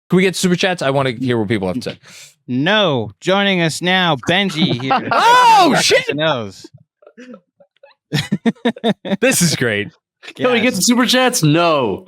Can we get super chats? I want to hear what people have to say. No, joining us now, Benji here. Oh shit! Knows. This is great. Can we get the super chats? No.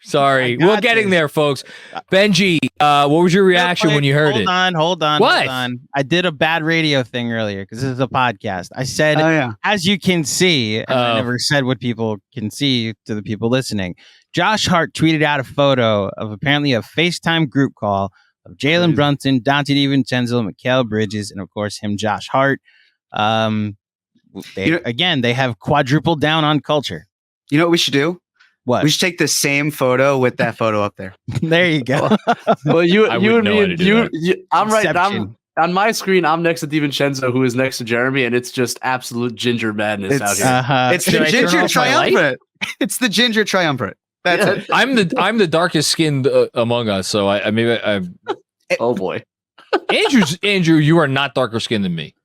Sorry. We're getting there, folks. Benji, what was your reaction when you heard it? Hold on. I did a bad radio thing earlier because this is a podcast. I said, as you can see, and I never said what people can see to the people listening. Josh Hart tweeted out a photo of apparently a FaceTime group call of Jalen Brunson, Dante DiVincenzo, Mikal Bridges, and of course him, Josh Hart. They have quadrupled down on culture. You know what we should do? What? We should take the same photo with that photo up there. There you go. Well, you and me, I'm right. Inception. On my screen, I'm next to DiVincenzo, who is next to Jeremy, and it's just absolute ginger madness out here. It's the ginger triumvirate. It's the ginger triumvirate. That's it. I'm the darkest skinned among us, so I mean, oh boy, Andrew, you are not darker skinned than me.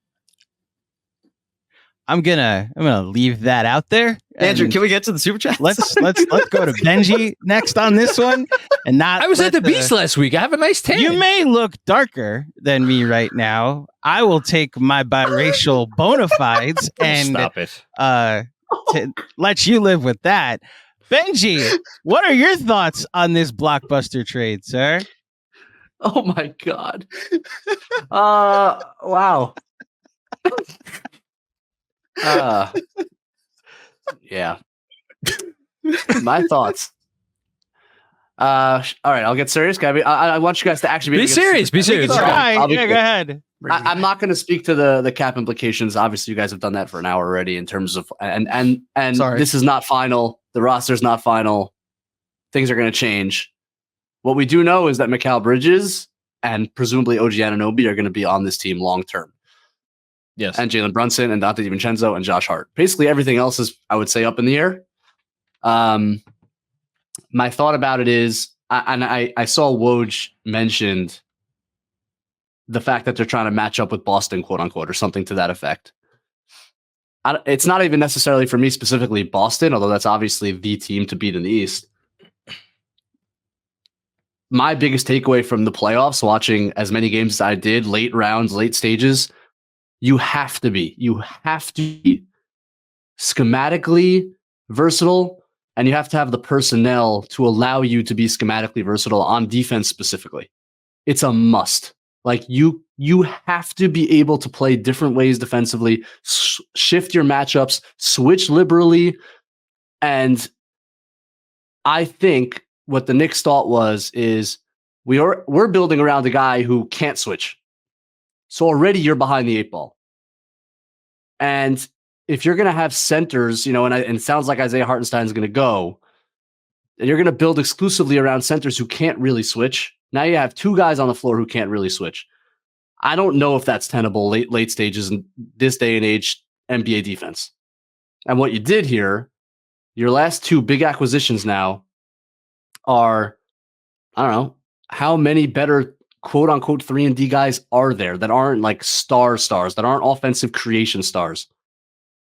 I'm gonna leave that out there. Andrew, can we get to the super chat? Let's go to Benji next on this one, and not. I was at the beach last week. I have a nice tan. You may look darker than me right now. I will take my biracial bona fides and stop it. To let you live with that. Benji, what are your thoughts on this blockbuster trade, sir? Oh my god! Wow. Yeah. My thoughts. All right, I'll get serious. I want you guys to actually be serious. Be serious. Go ahead. I'm not going to speak to the cap implications. Obviously, you guys have done that for an hour already. In terms of and this is not final. The roster's not final. Things are going to change. What we do know is that Mikal Bridges and presumably OG Anunoby are going to be on this team long term. Yes. And Jalen Brunson and Dante DiVincenzo and Josh Hart. Basically, everything else is, I would say, up in the air. My thought about it is, I saw Woj mentioned the fact that they're trying to match up with Boston, quote unquote, or something to that effect. It's not even necessarily for me specifically Boston, although that's obviously the team to beat in the East. My biggest takeaway from the playoffs, watching as many games as I did, late rounds, late stages, you have to be schematically versatile, and you have to have the personnel to allow you to be schematically versatile on defense specifically. It's a must. Like you have to be able to play different ways defensively, shift your matchups, switch liberally. And I think what the Knicks thought is we're building around a guy who can't switch. So already you're behind the eight ball. And if you're going to have centers, and it sounds like Isaiah Hartenstein is going to go, and you're going to build exclusively around centers who can't really switch. Now you have two guys on the floor who can't really switch. I don't know if that's tenable late stages in this day and age NBA defense. And what you did here, your last two big acquisitions now are, I don't know, how many better quote unquote 3-and-D guys are there that aren't like stars, that aren't offensive creation stars?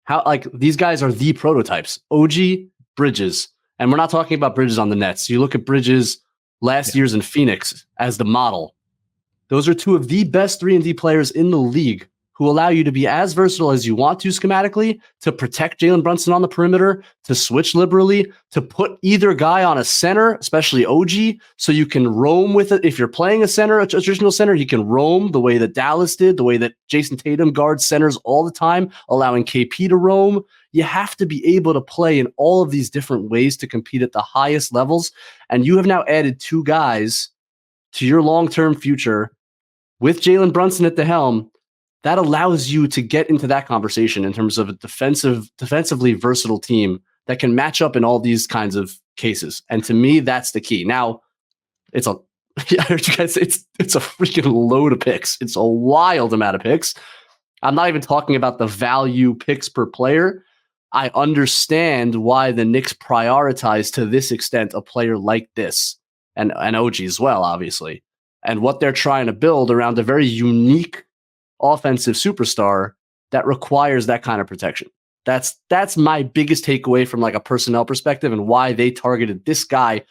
How, like, these guys are the prototypes. OG, Bridges, and we're not talking about Bridges on the Nets. You look at Bridges last year's in Phoenix as the model. Those are two of the best 3-and-D players in the league who allow you to be as versatile as you want to schematically, to protect Jalen Brunson on the perimeter, to switch liberally, to put either guy on a center, especially OG, so you can roam with it. If you're playing a center, a traditional center, he can roam the way that Dallas did, the way that Jason Tatum guards centers all the time, allowing KP to roam. You have to be able to play in all of these different ways to compete at the highest levels. And you have now added two guys to your long-term future with Jalen Brunson at the helm. That allows you to get into that conversation in terms of a defensively versatile team that can match up in all these kinds of cases. And to me, that's the key. Now, I heard you guys say it's a freaking load of picks. It's a wild amount of picks. I'm not even talking about the value picks per player. I understand why the Knicks prioritize to this extent a player like this, and OG as well, obviously, and what they're trying to build around a very unique offensive superstar that requires that kind of protection. That's my biggest takeaway from like a personnel perspective, and why they targeted this guy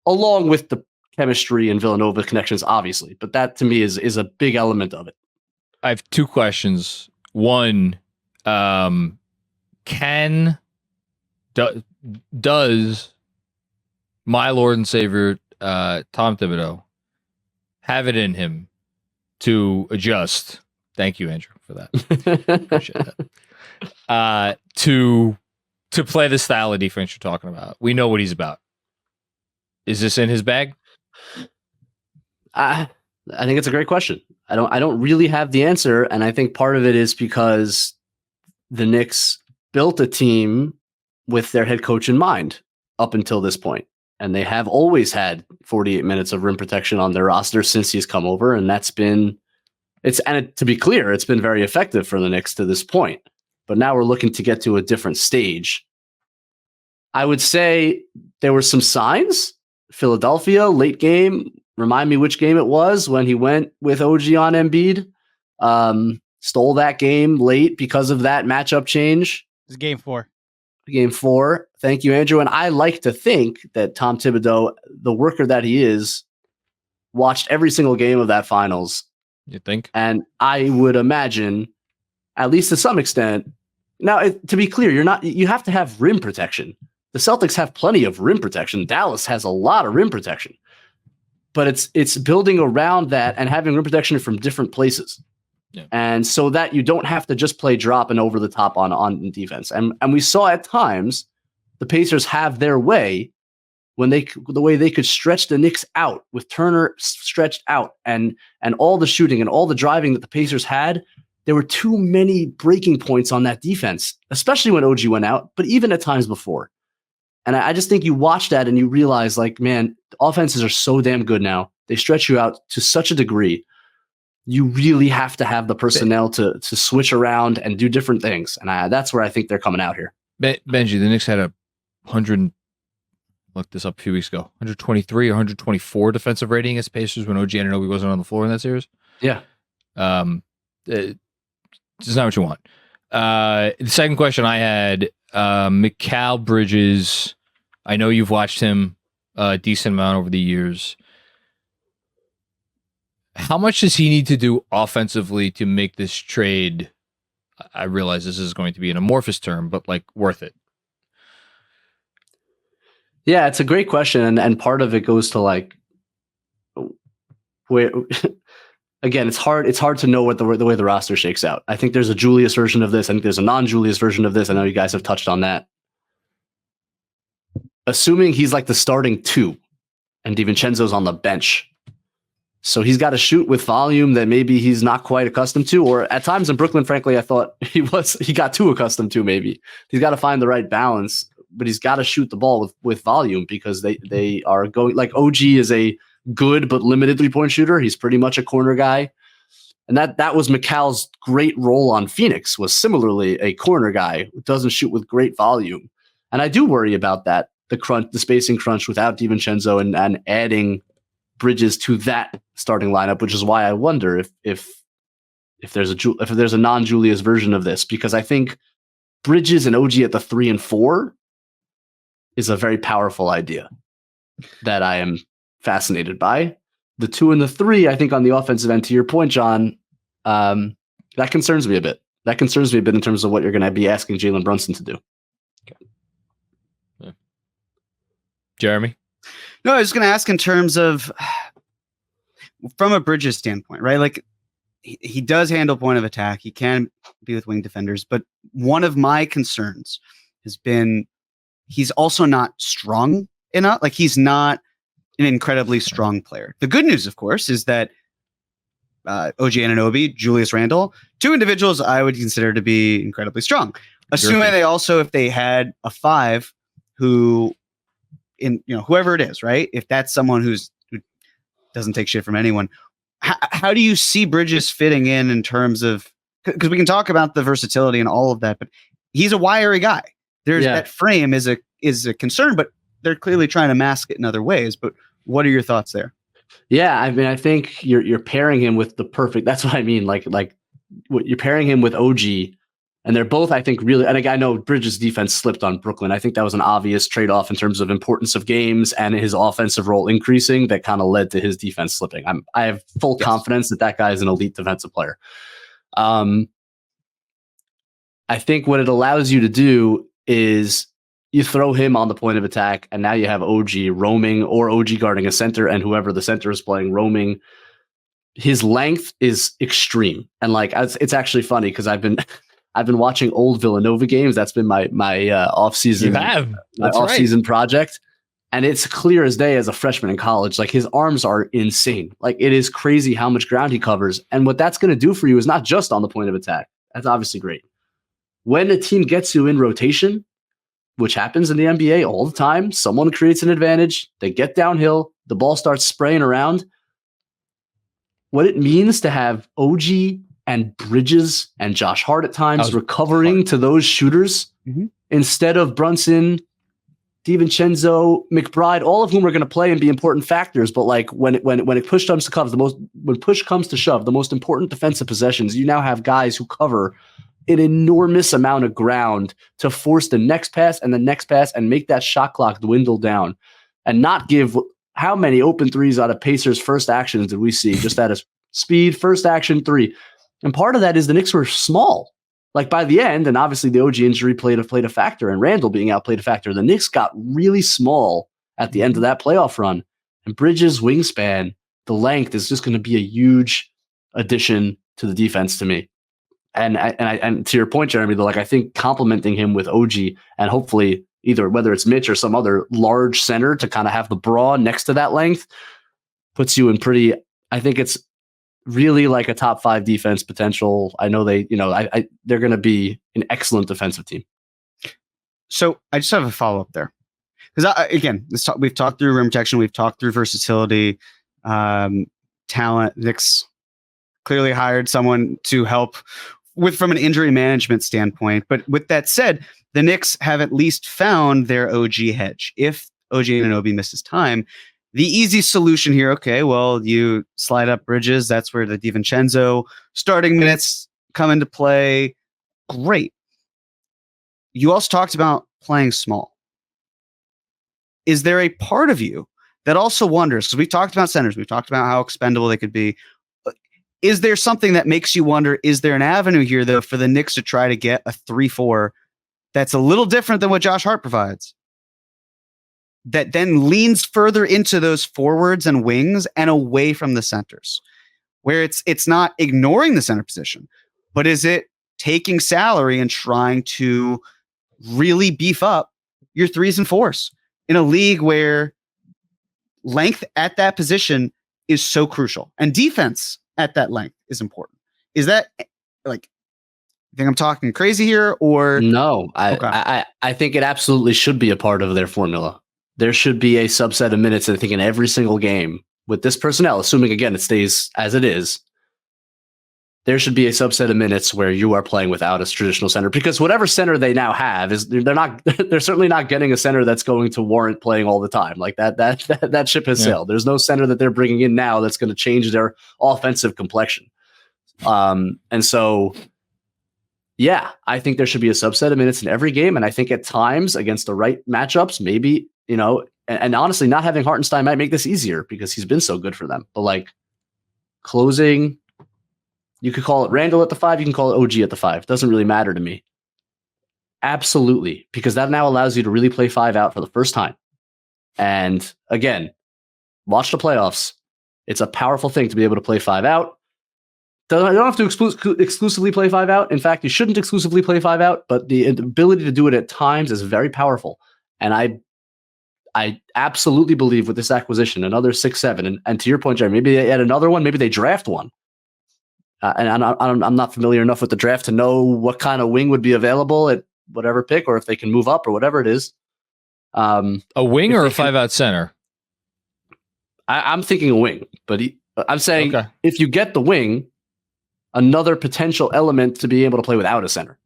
along with the chemistry and Villanova connections, obviously, but that to me is a big element of it. I have two questions. One, does my Lord and Savior Tom Thibodeau have it in him to adjust? Thank you, Andrew, for that. Appreciate that. To play the style of defense you're talking about. We know what he's about. Is this in his bag? I think it's a great question. I don't really have the answer, and I think part of it is because the Knicks built a team with their head coach in mind up until this point, and they have always had 48 minutes of rim protection on their roster since he's come over, and to be clear, it's been very effective for the Knicks to this point. But now we're looking to get to a different stage. I would say there were some signs. Philadelphia, late game. Remind me which game it was when he went with OG on Embiid. Stole that game late because of that matchup change. It's game 4. Game 4. Thank you, Andrew. And I like to think that Tom Thibodeau, the worker that he is, watched every single game of that finals. You think? And I would imagine, at least to some extent. Now, to be clear, you have to have rim protection. The Celtics have plenty of rim protection. Dallas has a lot of rim protection. But it's building around that and having rim protection from different places. Yeah. And so that you don't have to just play drop and over the top on defense. And we saw at times the Pacers have their way when the way they could stretch the Knicks out with Turner stretched out and all the shooting and all the driving that the Pacers had. There were too many breaking points on that defense, especially when OG went out, but even at times before. And I just think you watch that and you realize, like, man, the offenses are so damn good now. They stretch you out to such a degree. You really have to have the personnel to switch around and do different things. And that's where I think they're coming out here. Benji, the Knicks had 100, looked this up a few weeks ago, 123 or 124 defensive rating against Pacers when OG Anunoby wasn't on the floor in that series. Yeah. It's not what you want. The second question I had, Mikal Bridges. I know you've watched him a decent amount over the years. How much does he need to do offensively to make this trade? I realize this is going to be an amorphous term, but like worth it. Yeah, it's a great question. And part of it goes to like, where, again, it's hard to know what the way the roster shakes out. I think there's a Julius version of this. I think there's a non-Julius version of this. I know you guys have touched on that. Assuming he's like the starting 2 and DiVincenzo's on the bench. So he's got to shoot with volume that maybe he's not quite accustomed to, or at times in Brooklyn, frankly, I thought he got too accustomed to. Maybe he's got to find the right balance, but he's got to shoot the ball with volume because they are going, like, OG is a good but limited 3-point shooter. He's pretty much a corner guy, and that was Mikal's great role on Phoenix, was similarly a corner guy who doesn't shoot with great volume. And I do worry about that, the spacing crunch without DiVincenzo and adding Bridges to that starting lineup, which is why I wonder if there's a non-Julius version of this, because I think Bridges and OG at the 3 and 4 is a very powerful idea that I am fascinated by. The 2 and the 3, I think on the offensive end, to your point, John, that concerns me a bit. That concerns me a bit in terms of what you're going to be asking Jalen Brunson to do. Okay. Yeah. Jeremy? No, I was going to ask in terms of from a Bridges standpoint, right? Like he does handle point of attack. He can be with wing defenders, but one of my concerns has been he's also not strong enough. Like he's not an incredibly strong player. The good news, of course, is that OG Anunoby, Julius Randle, 2 individuals I would consider to be incredibly strong. Assuming they also, if they had a 5 who, whoever it is, right? If that's someone who doesn't take shit from anyone, how do you see Bridges fitting in terms of, because we can talk about the versatility and all of that, but he's a wiry guy. That frame is a concern, but they're clearly trying to mask it in other ways. But what are your thoughts there? Yeah, I mean, I think you're pairing him with the perfect. That's what I mean. Like you're pairing him with OG And they're both, I think, really, and I know Bridges' defense slipped on Brooklyn. I think that was an obvious trade-off in terms of importance of games and his offensive role increasing that kind of led to his defense slipping. I have full confidence that guy is an elite defensive player. I think what it allows you to do is you throw him on the point of attack, and now you have OG roaming or OG guarding a center, and whoever the center is playing roaming. His length is extreme. And like, it's actually funny because I've been watching old Villanova games. That's been my off-season, off-season project. And it's clear as day as a freshman in college. Like, his arms are insane. Like, it is crazy how much ground he covers. And what that's going to do for you is not just on the point of attack. That's obviously great. When a team gets you in rotation, which happens in the NBA all the time, someone creates an advantage. They get downhill. The ball starts spraying around. What it means to have OG and Bridges and Josh Hart at times recovering to those shooters instead of Brunson, DiVincenzo, McBride, all of whom are going to play and be important factors. But like when push comes to shove, the most important defensive possessions, you now have guys who cover an enormous amount of ground to force the next pass and the next pass and make that shot clock dwindle down and not give. How many open threes out of Pacers' first actions did we see? Just out of speed, first action three. And part of that is the Knicks were small. Like, by the end, and obviously the OG injury played a factor, and Randall being out played a factor. The Knicks got really small at the end of that playoff run. And Bridges' wingspan, the length, is just going to be a huge addition to the defense to me. And to your point, Jeremy, though, like, I think complementing him with OG and hopefully either whether it's Mitch or some other large center to kind of have the brawn next to that length puts you in pretty, I think it's really like a top 5 defense potential. I know they're going to be an excellent defensive team. So I just have a follow-up there. Because we've talked through rim protection. We've talked through versatility, talent. Knicks clearly hired someone to help from an injury management standpoint. But with that said, the Knicks have at least found their OG hedge. If OG Anunoby misses time, the easy solution here, okay, well, you slide up Bridges. That's where the DiVincenzo starting minutes come into play. Great. You also talked about playing small. Is there a part of you that also wonders, because we've talked about centers, we've talked about how expendable they could be. Is there something that makes you wonder, is there an avenue here, though, for the Knicks to try to get a 3-4 that's a little different than what Josh Hart provides, that then leans further into those forwards and wings and away from the centers, where it's not ignoring the center position, but is it taking salary and trying to really beef up your 3s and 4s in a league where length at that position is so crucial and defense at that length is important? Is that like, you think I'm talking crazy here, or no? I think it absolutely should be a part of their formula. There should be a subset of minutes, I think, in every single game with this personnel, assuming again it stays as it is. There should be a subset of minutes where you are playing without a traditional center, because whatever center they now have is they're certainly not getting a center that's going to warrant playing all the time. Like that ship has sailed. There's no center that they're bringing in now that's going to change their offensive complexion. And so, yeah, I think there should be a subset of minutes in every game. And I think at times against the right matchups, maybe, and honestly, not having Hartenstein might make this easier because he's been so good for them. But like closing, you could call it Randall at the 5. You can call it OG at the 5. Doesn't really matter to me. Absolutely. Because that now allows you to really play 5 out for the first time. And again, watch the playoffs. It's a powerful thing to be able to play 5 out. You don't have to exclusively play 5 out. In fact, you shouldn't exclusively play 5 out, but the ability to do it at times is very powerful. And I absolutely believe with this acquisition, another 6-7, and to your point, Jerry, maybe they add another one, maybe they draft one. And I'm not familiar enough with the draft to know what kind of wing would be available at whatever pick, or if they can move up or whatever it is. A wing or a 5-out center? I'm thinking a wing, but I'm saying if you get the wing, another potential element to be able to play without a center.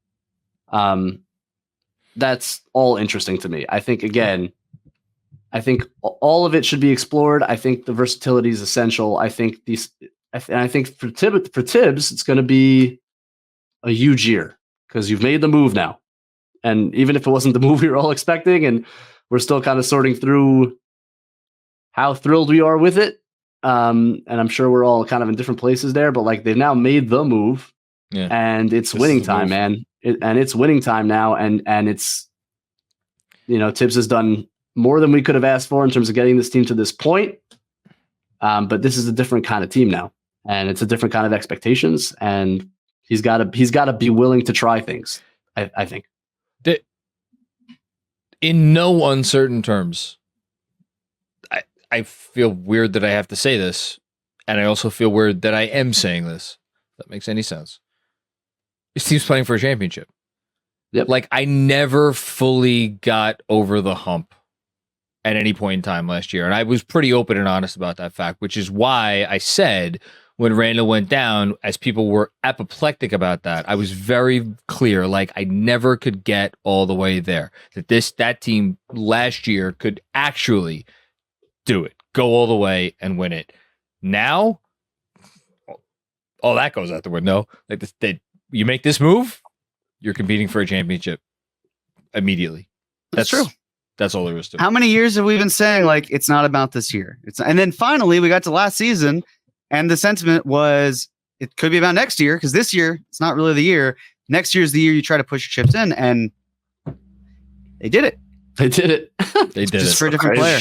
That's all interesting to me. I think, again, all of it should be explored. I think the versatility is essential. I think for Tibbs, it's going to be a huge year because you've made the move now. And even if it wasn't the move we were all expecting, and we're still kind of sorting through how thrilled we are with it. And I'm sure we're all kind of in different places there, but like they've now made the move, and it's winning time, man. And it's winning time now. And it's, Tibbs has done more than we could have asked for in terms of getting this team to this point. But this is a different kind of team now, and it's a different kind of expectations. And he's got to be willing to try things. I think. In no uncertain terms, I feel weird that I have to say this, and I also feel weird that I am saying this. If that makes any sense. This team's playing for a championship. Yep. Like, I never fully got over the hump at any point in time last year, and I was pretty open and honest about that fact, which is why I said when Randall went down, as people were apoplectic about that, I was very clear, like I never could get all the way there. That team last year could actually do it, go all the way and win it. Now, all that goes out the window. Like you make this move, you're competing for a championship immediately. That's true. That's all there is to it. How many years have we been saying like it's not about this year? And then finally we got to last season. And the sentiment was it could be about next year, because this year, it's not really the year. Next year's the year you try to push your chips in, and they did it. They did it. They did just it. for a different player.